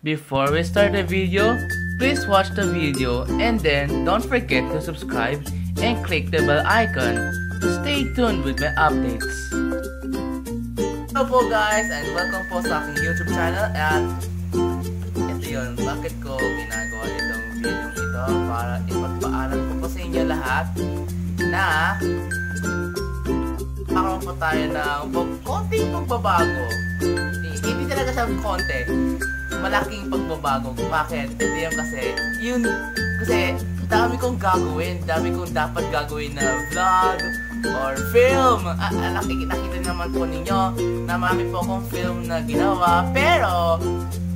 Before we start the video, please watch the video and then don't forget to subscribe and click the bell icon to stay tuned with my updates. Hello po guys and welcome po sa aking YouTube channel at ito yun, bakit ko ginagawa itong video ito para ipagpaalam ko po sa inyo lahat na makaroon po tayo ng konting pagbabago. Hindi talaga siya konti, malaking pagbabago. Bakit? Ito yung kasi dami kong gagawin, dami kong dapat gagawin na vlog or film. Nakikita naman po ninyo na marami po akong film na ginawa, pero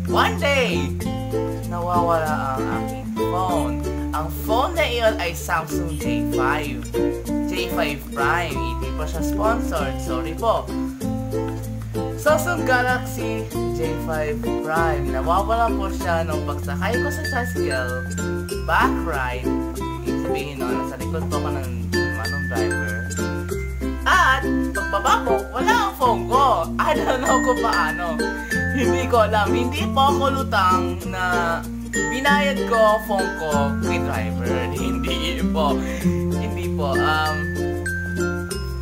one day nawawala ang aking phone. Ang phone na iyon ay Samsung J5 Prime. Hindi po siya sponsored, sorry po. Samsung Galaxy J5 Prime. Nawawala po siya nung pagsakay ko sa tricycle, back ride. Ibig sabihin nun, nasa likod po ako ng manong driver. At pagbaba ko, wala ang phone ko. I don't know kung paano. Hindi ko alam. Hindi po ako lutang na binayad ko phone ko kay driver. Hindi po.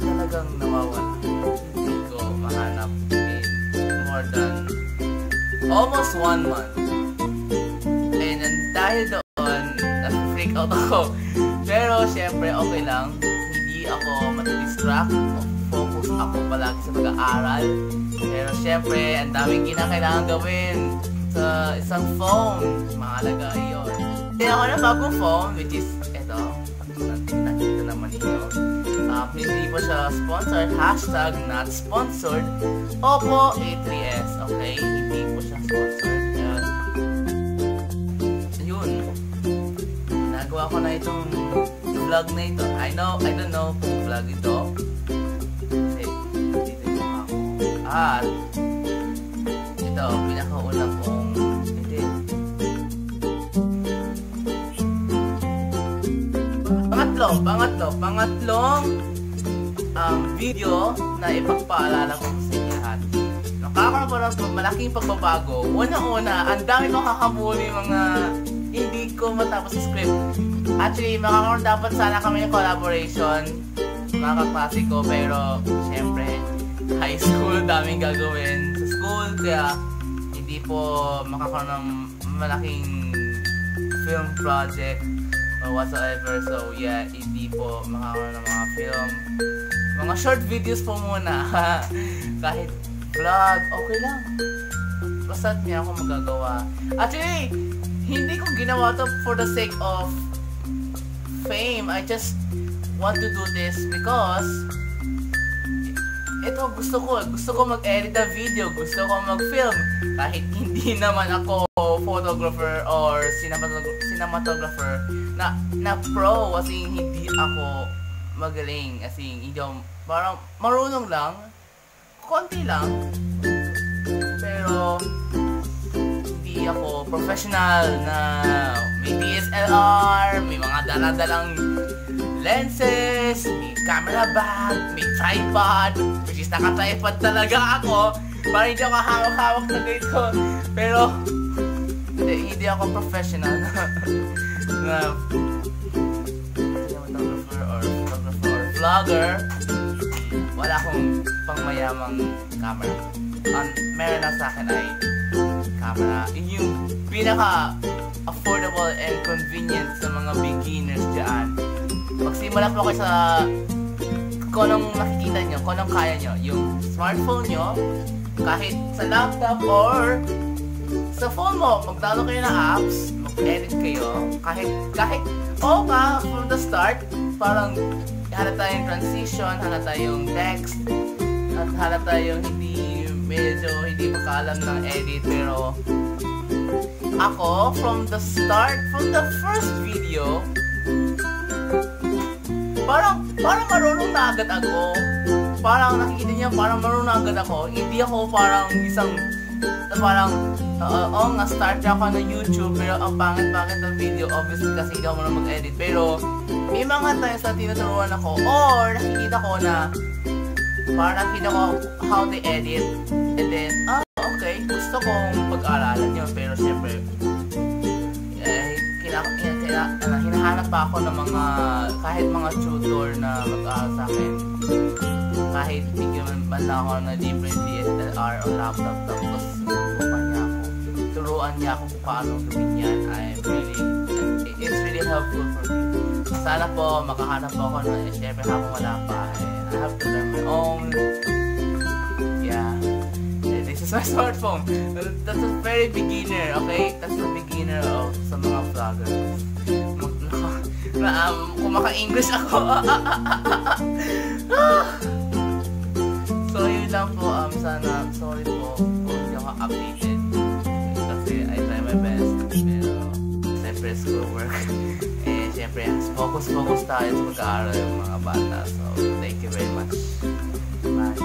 Talagang nawawala. Hindi ko mahanap more than almost 1 month. And dahil doon, na-freak out ako. Pero syempre, okay lang. Hindi ako matidistract. Focus ako palagi sa pag-aaral. Pero syempre, ang daming kinakailangan gawin sa isang phone. Mahalaga yun. Kaya ako na bagong phone, which is ito. Nakita naman ninyo. Hindi po siya sponsored. Hashtag not sponsored. Oppo A3s. Okay? Hindi po siya sponsored. Yun. Nagawa ko na itong vlog na ito. I don't know kung vlog ito. Kasi dito yung ako. At ito, pinakauna kong pangatlong video na ipagpaalala ko sa inyo lahat. Nakakaroon po ng malaking pagbabago. Una-una, ang dami kong hahamuli mga hindi ko matapos sa script. Actually, makakaroon dapat sana kami ng collaboration, mga kaklase ko, pero syempre, high school, daming gagawin sa school, kaya hindi po makakaroon ng malaking film project or whatsoever. So yeah, hindi po makakaroon ng mga film, mga short videos po muna. Kahit vlog, okay lang, basta niya ako magagawa. Actually, hindi ko ginawa to for the sake of fame. I just want to do this because ito gusto ko mag-edit na video, gusto ko mag-film. Kahit hindi naman ako photographer or cinematographer na pro, as in hindi ako magaling, as in hindi ako, parang marunong lang, konti lang, pero hindi ako professional na may DSLR, may mga dala-dalang lenses, may camera bag, may tripod, which is naka-tripod talaga ako, parang hindi ako hawak-hawak na dito, pero hindi ako professional na cinematographer or photographer or vlogger. Wala akong pangmayamang camera. Meron lang sa akin ay camera. Yung pinaka-affordable and convenient sa mga beginners dyan. Magsimula po kayo sa kung anong nakikita nyo, kung anong kaya nyo. Yung smartphone nyo, kahit sa laptop or sa phone mo, mag-download kayo ng apps, mag-edit kayo, kahit from the start, parang halata yung transition, halata yung text, at halata yung hindi makaalam ng edit, pero ako, from the first video, parang marunong na agad ako. Parang nakikita niyo, parang marunong na agad ako. Hindi ako parang start ako ng YouTube, pero ang pangit-pangit ng video, obviously kasi hindi ako marunong mag-edit. Pero may mga times na tinuturuan ako, or nakikita ko na parang nakikita ko how they edit, and then, okay, gusto kong pag-aralan yun, pero syempre hinahanap pa ako ng mga kahit mga tutor na mag-aaral sa akin, kahit bigyan man lang ako na libre DSLR o laptop, tapos turuan niya ako kung paano gawin yan. It's really helpful for me. Sana po makahanap po ako na syempre habang wala pa, I have to learn my own. This is my smartphone. That's a very beginner, okay? That's a beginner of sa mga vloggers. Kung maka-English ako. So yun lang po, sana, sorry po kung hindi ako updated. Kasi I try my best. Pero siyempre schoolwork. Siyempre focus tayo sa pag-aaral yung mga bata. So thank you very much. Bye.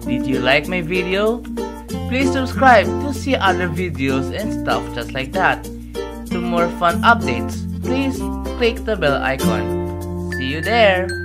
Did you like my video? Please subscribe to see other videos and stuff just like that. To more fun updates, please click the bell icon. See you there!